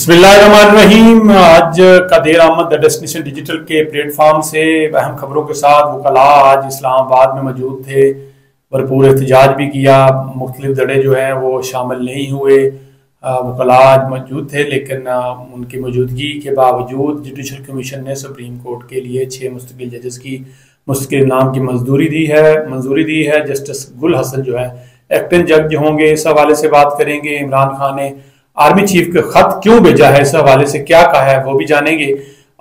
बिस्मिल्लाहिर्रहमानिर्रहीम। आज का देर आमद द डेस्टिनेशन डिजिटल के प्लेटफॉर्म से अहम खबरों के साथ वकला आज इस्लामाबाद में मौजूद थे। भरपूर एहतजाज भी किया। मुख्तलिफ धड़े जो हैं वो शामिल नहीं हुए। वकला आज मौजूद थे, लेकिन उनकी मौजूदगी के बावजूद जुडिशल कमीशन ने सुप्रीम कोर्ट के लिए 6 मुस्तकिल जजेस की मुस्तकिल नाम की मंजूरी दी है। जस्टिस गुल हसन जो है एक्टिंग जज होंगे। इस हवाले से बात करेंगे। इमरान खान ने आर्मी चीफ के खत क्यों भेजा है, इस हवाले से क्या कहा है वो भी जानेंगे।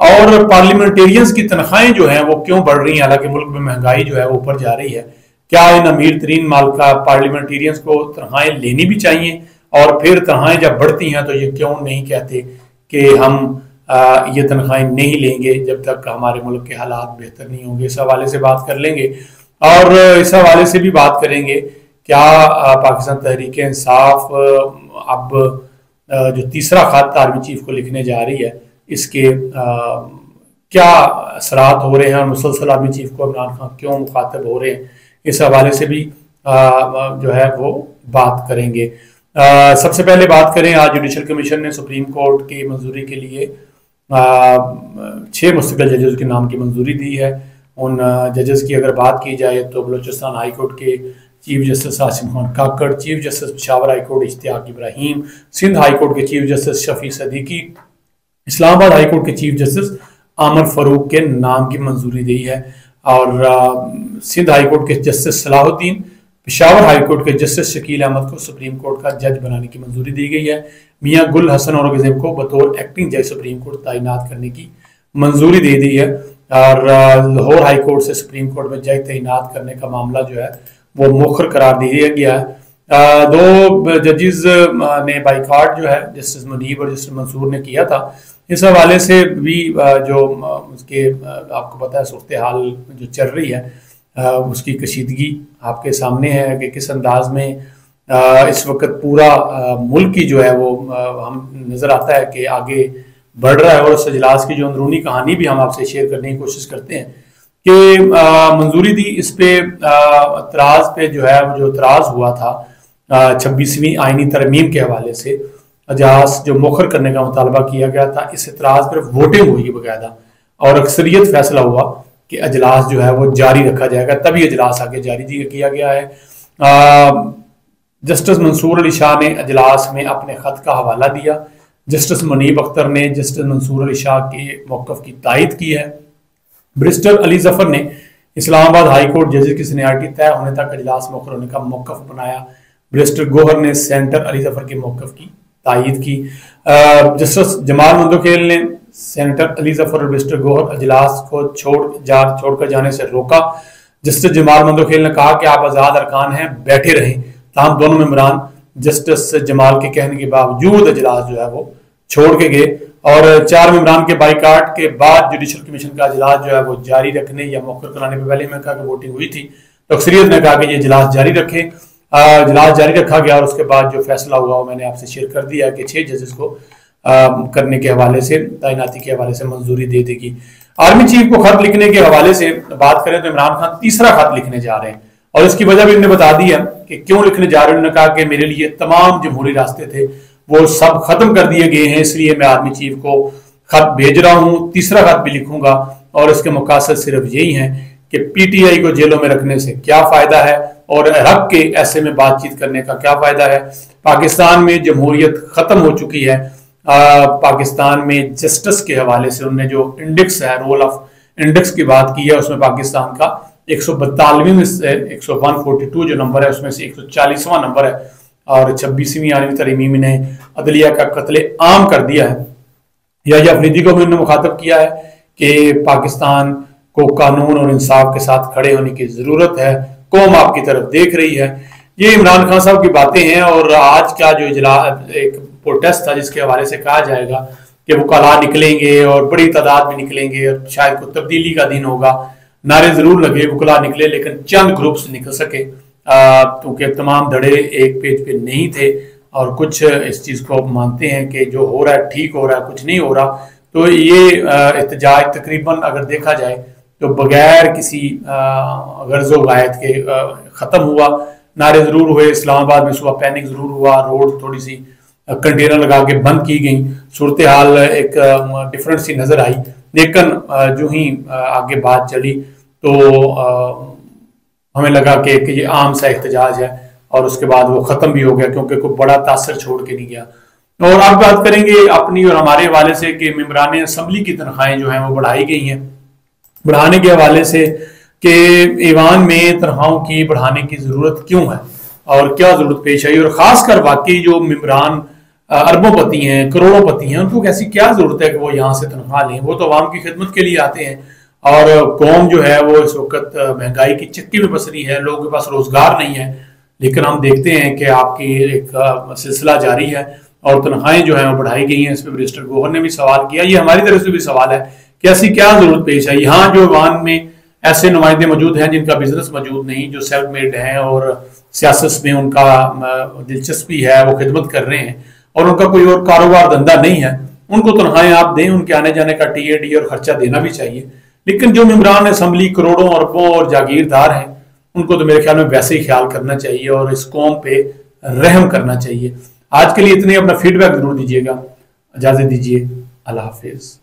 और पार्लियामेंटेरियंस की तनख्वाहें जो हैं वो क्यों बढ़ रही हैं, हालांकि मुल्क में महंगाई जो है वो ऊपर जा रही है। क्या इन अमीर तरीन मालका पार्लियामेंटेरियंस को तनख्वाहें लेनी भी चाहिए, और फिर तनख्वाहें जब बढ़ती हैं तो ये क्यों नहीं कहते कि हम ये तनख्वाहें नहीं लेंगे जब तक हमारे मुल्क के हालात बेहतर नहीं होंगे। इस हवाले से बात कर लेंगे। और इस हवाले से भी बात करेंगे क्या पाकिस्तान तहरीक इंसाफ अब जो तीसरा खत आर्मी चीफ को लिखने जा रही है, इसके क्या असरात हो रहे हैं, और मुसलसल आर्मी चीफ को इमरान खान क्यों मुखातब हो रहे हैं, इस हवाले से भी जो है वो बात करेंगे। सबसे पहले बात करें, आज जुडिशल कमीशन ने सुप्रीम कोर्ट की मंजूरी के लिए 6 मुस्तकिल जजेस के नाम की मंजूरी दी है। उन जजेस की अगर बात की जाए तो बलोचिस्तान हाई कोर्ट के chief justice Asim Khan Kakar, chief justice Peshawar high court Ishtiaq Ibrahim, Sindh high court के chief justice Shafi Siddiqui, Islamabad high court के चीफ जस्टिस आमर फरूक के नाम की मंजूरी दी है। और सिंध हाई कोर्ट के justice Salahuddin, Peshawar high court के जस्टिस शकील अहमद को सुप्रीम कोर्ट का जज बनाने की मंजूरी दी गई है। मियाँ गुल हसन औरंगजेब को बतौर एक्टिंग जज सुप्रीम कोर्ट तैनात करने की मंजूरी दे दी है। और लाहौर हाई कोर्ट से सुप्रीम कोर्ट में जज तैनात करने का मामला जो है वो मुखर करार दिया गया है। 2 जजेस ने बाइकाट जो है जस्टिस मुनीब और जस्टिस मंसूर ने किया था। इस हवाले से भी जो उसके आपको पता है सूरत हाल जो चल रही है उसकी कशीदगी आपके सामने है कि किस अंदाज में इस वक्त पूरा मुल्क की जो है वो हम नज़र आता है कि आगे बढ़ रहा है। और उस इजलास की जो अंदरूनी कहानी भी हम आपसे शेयर करने की कोशिश करते हैं कि मंजूरी दी। इस पे एतराज पे जो है जो एतराज हुआ था 26वीं आईनी तरमीम के हवाले से अजलास जो मुखर करने का मुतालबा किया गया था, इस एतराज पर वोटिंग हुई बाकायदा और अक्सरियत फैसला हुआ कि अजलास जो है वो जारी रखा जाएगा। तभी अजलास आगे जारी किया गया है। जस्टिस मंसूर अली शाह ने अजलास में अपने खत का हवाला दिया। जस्टिस मुनीब अख्तर ने जस्टिस मंसूर अली शाह के मौक़िफ़ की तायद की है। बैरिस्टर अली जफर ने इस्लामाबाद हाई कोर्ट जजेस की सीनियरिटी तय होने तक अजलास मुखर होने का मौक़िफ़ बनाया। बैरिस्टर गोहर ने सेंटर अली जफर के मौक़िफ़ की तायद की। जस्टिस जमाल मंदोखेल ने सेनेटर अली जफर और बैरिस्टर गोहर अजलास को छोड़कर जाने से रोका। जस्टिस जमाल मंदोखेल ने कहा कि आप आज़ाद अरकान हैं, बैठे रहें। तमाम दोनों मेंबरान जस्टिस जमाल के कहने के बावजूद अजलास जो है वो छोड़ के गए। और 4 मेंबरान के बाइकाट के बाद जुडिशल कमीशन का अजलास जो है वो जारी रखने या मौखर कराने पर पहले मैं कहा कि वोटिंग हुई थी तो अक्सरियत ने कहा कि ये इजलास जारी रखें। इजलास जारी रखा गया और उसके बाद जो फैसला हुआ वो मैंने आपसे शेयर कर दिया कि 6 जजेस को करने के हवाले से तैनाती के हवाले से मंजूरी दे देगी। आर्मी चीफ को खत लिखने के हवाले से बात करें तो इमरान खान तीसरा खत लिखने जा रहे हैं और इसकी वजह भी इन्होंने बता दी है कि क्यों लिखने जा रहे हैं। उन्होंने कहा कि मेरे लिए तमाम जमहूरी रास्ते थे वो सब खत्म कर दिए गए हैं, इसलिए मैं आर्मी चीफ को खत भेज रहा हूं। तीसरा खत भी लिखूंगा और इसके मकासद सिर्फ यही है कि पीटीआई को जेलों में रखने से क्या फायदा है और रख के ऐसे में बातचीत करने का क्या फायदा है। पाकिस्तान में जमहूरियत खत्म हो चुकी है। पाकिस्तान में जस्टिस के हवाले से उन्होंने जो इंडेक्स है, रोल ऑफ इंडेक्स की बात की है, उसमें पाकिस्तान का 142 में से 142 जो नंबर है उसमें से 140वां नंबर है। और 26वीं आईनी तरमीम ने अदलिया का कत्ले आम कर दिया है। या अफरीदी को भी उन्होंने मुखातब किया है कि पाकिस्तान को कानून और इंसाफ के साथ खड़े होने की जरूरत है, कौम आपकी तरफ देख रही है। ये इमरान खान साहब की बातें हैं। और आज का जो इजलास एक प्रोटेस्ट था जिसके हवाले से कहा जाएगा कि वकला निकलेंगे और बड़ी तादाद में निकलेंगे और शायद कोई तब्दीली का दिन होगा। नारे जरूर लगे, वकला निकले, लेकिन चंद ग्रुप्स निकल सके क्योंकि तमाम धड़े एक पेज पे नहीं थे और कुछ इस चीज़ को मानते हैं कि जो हो रहा है ठीक हो रहा है, कुछ नहीं हो रहा। तो ये एहतजाज तकरीबन अगर देखा जाए तो बगैर किसी गर्ज़ो गायत के ख़त्म हुआ। नारे ज़रूर हुए, इस्लामाबाद में सुबह पैनिक ज़रूर हुआ, रोड थोड़ी सी کنٹینر لگا کے بند کی گئیں، صورتحال ایک ڈفرنٹ سی نظر آئی، لیکن جو ہی آگے بات چلی تو ہمیں لگا کہ یہ عام سا احتجاج ہے، اور اس کے بعد وہ ختم بھی ہو گیا کیونکہ کوئی بڑا تاثر چھوڑ کے نہیں گیا۔ اور آپ بات کریں گے اپنی اور ہمارے حوالے سے کہ ممبران اسمبلی کی تنخواہیں جو ہیں وہ بڑھائی گئی ہیں، بڑھانے کے حوالے سے کہ ایوان میں تنخواہوں کی بڑھانے کی ضرورت کیوں ہے اور کیا ضرورت پیش آئی، اور خاص کر واقعی جو ممبران اربوں پتی ہیں، کروڑوں پتی ہیں، ان کو ایسی کیا ضرورت ہے کہ وہ یہاں سے تنخواہ لیں؟ وہ تو عوام کی خدمت کے لیے آتے ہیں، اور قوم جو ہے وہ اس وقت مہنگائی کی چکی میں پسری ہے، لوگوں کے پاس روزگار نہیں ہے، لیکن ہم دیکھتے ہیں کہ آپ کی ایک سلسلہ جاری ہے اور تنخواہیں جو ہیں وہ بڑھائی گئی ہیں۔ اس پہ بیرسٹر گوہر نے بھی سوال کیا، یہ ہماری طرف سے بھی سوال ہے کہ ایسی کیا ضرورت پیش آئی؟ ہاں، جو ایوان میں ایسے نمائندے موجود ہیں جن کا بزنس موجود نہیں، جو سیلف میڈ ہیں اور سیاست میں ان کا دلچسپی ہے، وہ خدمت کر رہے ہیں اور ان کا کوئی اور کاروبار دھندہ نہیں ہے، ان کو تنخواہیں آپ دیں، ان کے آنے جانے کا ٹی اے ڈی اور خرچہ دینا بھی چاہیے۔ لیکن جو ممبران اسمبلی کروڑوں اربوں اور جاگیردار ہیں، ان کو تو میرے خیال میں ویسے ہی خیال کرنا چاہیے اور اس قوم پہ رحم کرنا چاہیے۔ آج کے لیے اتنے، اپنا فیڈ بیک ضرور دیجیے گا، اجازت دیجیے، اللہ حافظ۔